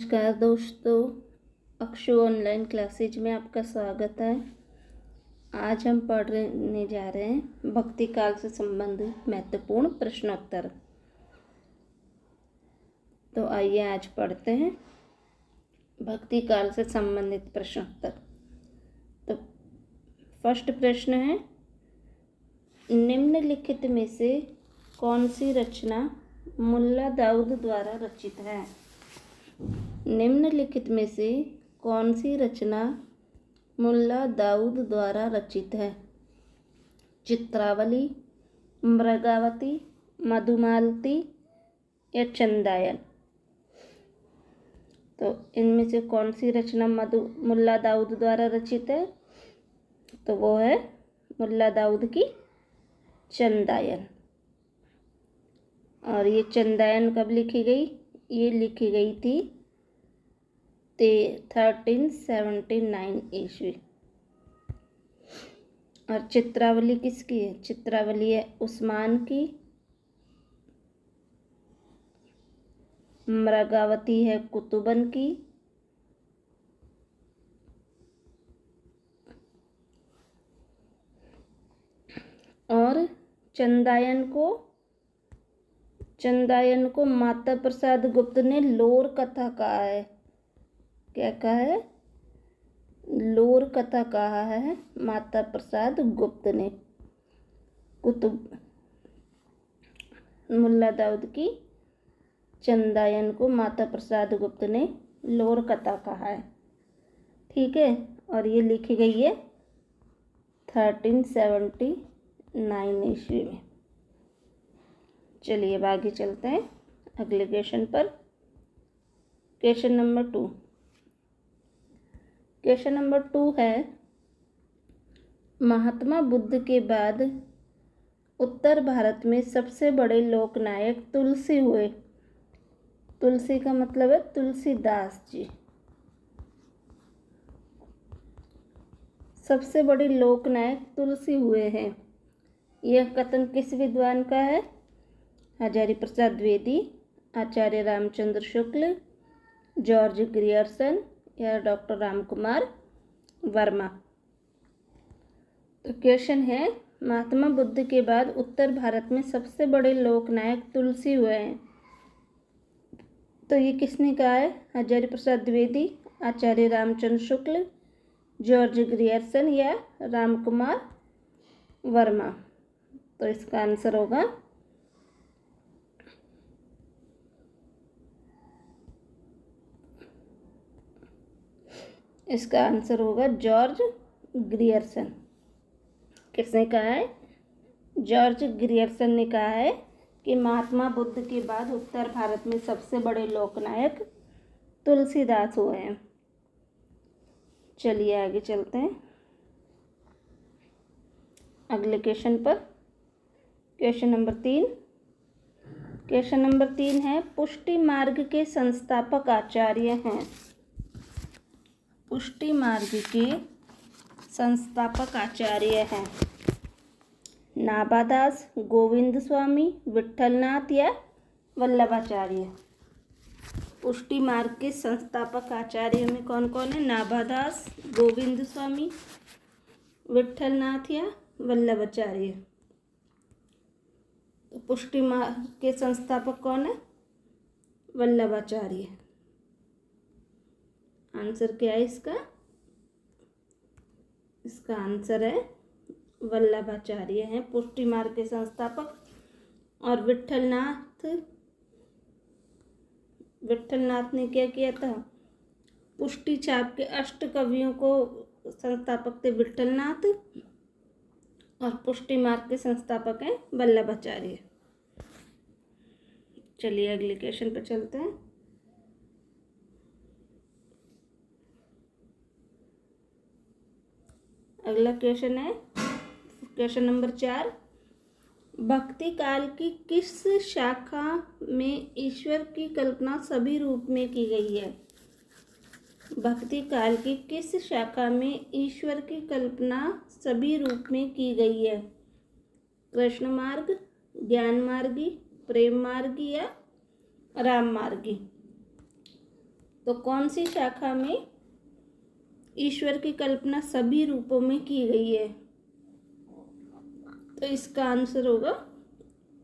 नमस्कार दोस्तों, Akshu online classes में आपका स्वागत है। आज हम पढ़ने जा रहे हैं भक्ति काल से संबंधित महत्वपूर्ण प्रश्नोत्तर। तो आइए आज पढ़ते हैं भक्ति काल से संबंधित प्रश्नोत्तर। तो फर्स्ट प्रश्न है, निम्नलिखित में से कौन सी रचना मुल्ला दाऊद द्वारा रचित है? निम्नलिखित में से कौन सी रचना मुल्ला दाऊद द्वारा रचित है? चित्रावली, मृगावती, मधुमालती या चंदायन? तो इनमें से कौन सी रचना मुल्ला दाऊद द्वारा रचित है? तो वो है मुल्ला दाऊद की चंदायन। और ये चंदायन कब लिखी गई? ये लिखी गई थी 1379 ईस्वी। और चित्रावली किसकी है? चित्रावली है उस्मान की, मृगावती है कुतुबन की, और चंदायन को माता प्रसाद गुप्त ने लोर कथा कहा है। क्या कहा है? लोर कथा कहा है माता प्रसाद गुप्त ने। मुल्ला दाऊद की चंदायन को माता प्रसाद गुप्त ने लोर कथा कहा है। ठीक है, और ये लिखी गई है 1379 ईस्वी में। चलिए अब आगे चलते हैं अगले क्वेश्चन पर। Question number 2। क्वेश्चन नंबर 2 है, महात्मा बुद्ध के बाद उत्तर भारत में सबसे बड़े लोकनायक तुलसी हुए। तुलसी का मतलब है तुलसीदास जी। सबसे बड़े लोकनायक तुलसी हुए हैं। यह कथन किस विद्वान का है? हजारी प्रसाद द्विवेदी, आचार्य रामचंद्र शुक्ल, जॉर्ज ग्रियर्सन या डॉक्टर रामकुमार वर्मा? तो क्वेश्चन है, महात्मा बुद्ध के बाद उत्तर भारत में सबसे बड़े लोकनायक तुलसी हुए हैं। तो ये किसने कहा है? हजारी प्रसाद द्विवेदी, आचार्य रामचंद्र शुक्ल, जॉर्ज ग्रियर्सन या रामकुमार वर्मा? तो इसका आंसर होगा जॉर्ज ग्रियर्सन। किसने कहा है? जॉर्ज ग्रियर्सन ने कहा है कि महात्मा बुद्ध के बाद उत्तर भारत में सबसे बड़े लोकनायक तुलसीदास हुए हैं। चलिए आगे चलते हैं अगले क्वेश्चन पर। Question number 3। क्वेश्चन नंबर 3 है, पुष्टि मार्ग के संस्थापक आचार्य हैं। पुष्टि मार्ग के संस्थापक आचार्य हैं नाभादास, गोविंद स्वामी, विट्ठलनाथ या वल्लभाचार्य? पुष्टि मार्ग के संस्थापक आचार्य में कौन कौन है? नाभादास, गोविंद स्वामी, विट्ठलनाथ या वल्लभाचार्य? तो पुष्टि मार्ग के संस्थापक कौन है? वल्लभाचार्य। आंसर क्या है इसका? इसका आंसर है वल्लभाचार्य हैं पुष्टि मार्ग के संस्थापक। और विट्ठलनाथ ने क्या किया था? पुष्टि छाप के अष्ट कवियों को संस्थापक थे विट्ठलनाथ, और पुष्टि मार्ग के संस्थापक हैं वल्लभाचार्य। चलिए अगले क्वेश्चन पर चलते हैं। अगला क्वेश्चन है क्वेश्चन नंबर 4। भक्ति काल की किस शाखा में ईश्वर की कल्पना सभी रूप में की गई है? भक्ति काल की किस शाखा में ईश्वर की कल्पना सभी रूप में की गई है? कृष्ण मार्ग, ज्ञान मार्गी, प्रेम मार्गी या राम मार्गी? तो कौन सी शाखा में ईश्वर की कल्पना सभी रूपों में की गई है? तो इसका आंसर होगा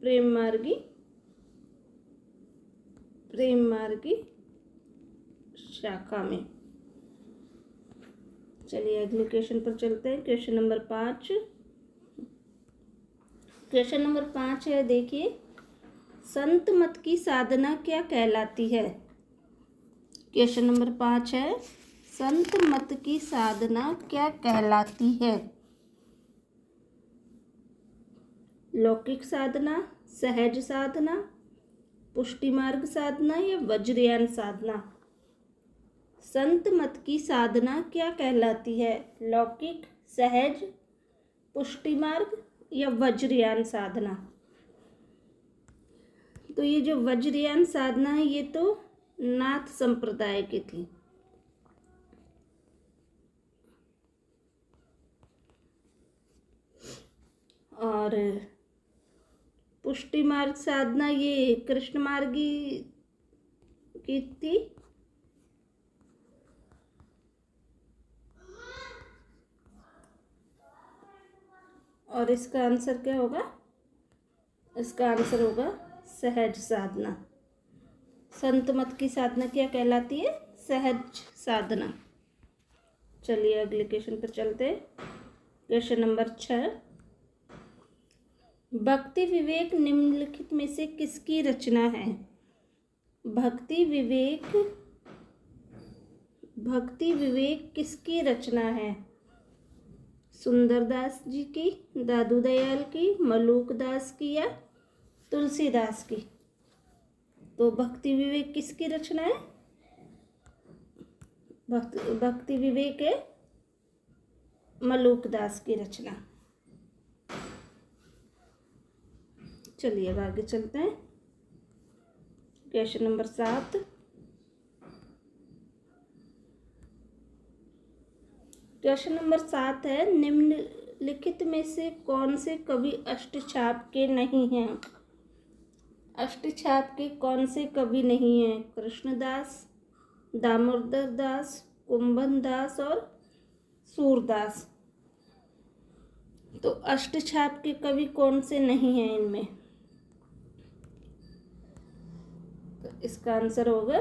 प्रेम मार्गी शाखा में। चलिए अगले क्वेश्चन पर चलते हैं। क्वेश्चन नंबर 5 है, देखिए, संत मत की साधना क्या कहलाती है? क्वेश्चन नंबर 5 है, संत मत की साधना क्या कहलाती है? लौकिक साधना, सहज साधना, पुष्टि मार्ग साधना या वज्रयान साधना? संत मत की साधना क्या कहलाती है? लौकिक, सहज, पुष्टि मार्ग या वज्रयान साधना? तो ये जो वज्रयान साधना है ये तो नाथ संप्रदाय की थी। और पुष्टि मार्ग साधना ये कृष्ण मार्गी की थी। और इसका आंसर क्या होगा? इसका आंसर होगा सहज साधना। संत मत की साधना क्या कहलाती है? सहज साधना। चलिए अगले क्वेश्चन पर चलते हैं। क्वेश्चन नंबर 6, भक्ति विवेक निम्नलिखित में से किसकी रचना है? भक्ति विवेक किसकी रचना है? सुंदरदास जी की, दादू दयाल की, मलूक दास की या तुलसीदास की? तो भक्ति विवेक किसकी रचना है? भक्ति विवेक है मलूक दास की रचना। चलिए अब आगे चलते हैं। क्वेश्चन नंबर 7, क्वेश्चन नंबर 7 है, निम्नलिखित में से कौन से कवि अष्टछाप के नहीं हैं? अष्टछाप के कौन से कवि नहीं हैं? कृष्णदास, दामोदर दास, कुंभन दास और सूरदास। तो अष्टछाप के कवि कौन से नहीं हैं इनमें? तो इसका आंसर होगा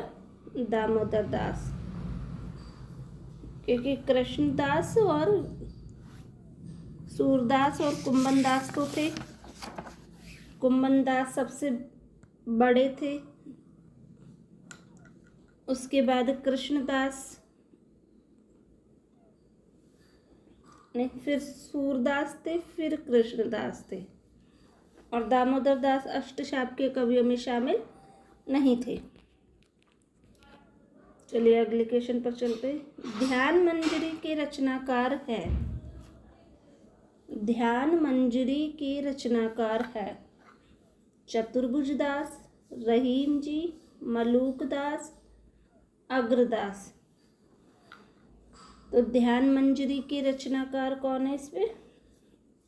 दामोदर दास, क्योंकि कृष्णदास और सूरदास और कुंभन दास तो थे। कुंभन दास सबसे बड़े थे, उसके बाद कृष्णदास, नहीं फिर सूरदास थे, फिर कृष्णदास थे, और दामोदर दास अष्टछाप के कवियों में शामिल नहीं थे। चलिए अगले क्वेश्चन पर चलते। ध्यान मंजरी के रचनाकार है, ध्यान मंजरी के रचनाकार है चतुर्भुज दास, रहीम जी, मलूक दास, अग्रदास। तो ध्यान मंजरी के रचनाकार कौन है इसमें?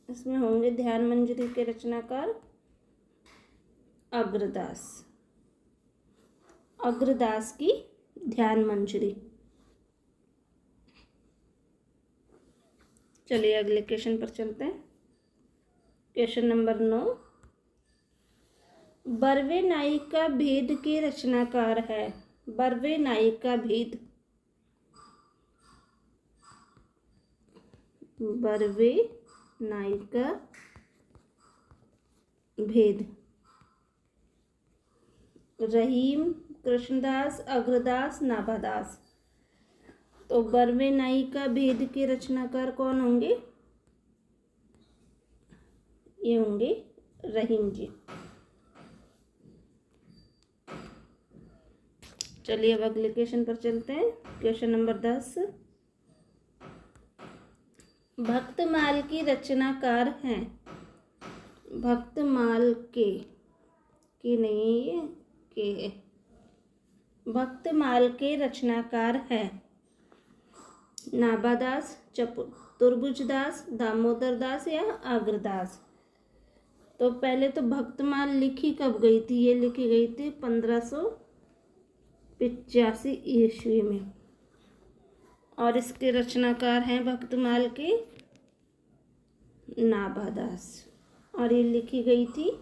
इसमें होंगे ध्यान मंजरी के रचनाकार अग्रदास, अग्रदास की ध्यान मंजरी। चलिए अगले क्वेश्चन पर चलते हैं। क्वेश्चन नंबर 9, बरवे नायिका भेद के रचनाकार है। बरवे नायिका भेद, बरवे नायिका भेद, रहीम, कृष्णदास, अग्रदास, नाभादास। तो बरवे नायिका भेद के रचनाकार कौन होंगे? ये होंगे रहीम जी। चलिए अब अगले क्वेश्चन पर चलते हैं। क्वेश्चन नंबर 10, भक्तमाल की रचनाकार हैं। भक्तमाल के नहीं, ये के है। भक्तमाल के रचनाकार है नाभादास, चतुर्भुज दास, दामोदर दास या अग्रदास। तो पहले तो भक्तमाल लिखी कब गई थी? ये लिखी गई थी 85 ईस्वी में। और इसके रचनाकार हैं भक्तमाल के नाभादास। और ये लिखी गई थी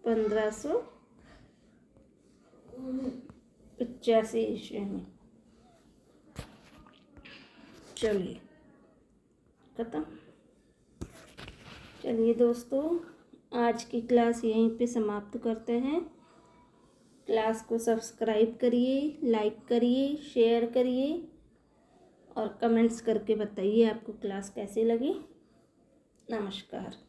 1585 ईस्वी में। चलिए खत्म। चलिए दोस्तों, आज की क्लास यहीं पे समाप्त करते हैं। क्लास को सब्सक्राइब करिए, लाइक करिए, शेयर करिए और कमेंट्स करके बताइए आपको क्लास कैसी लगी। नमस्कार।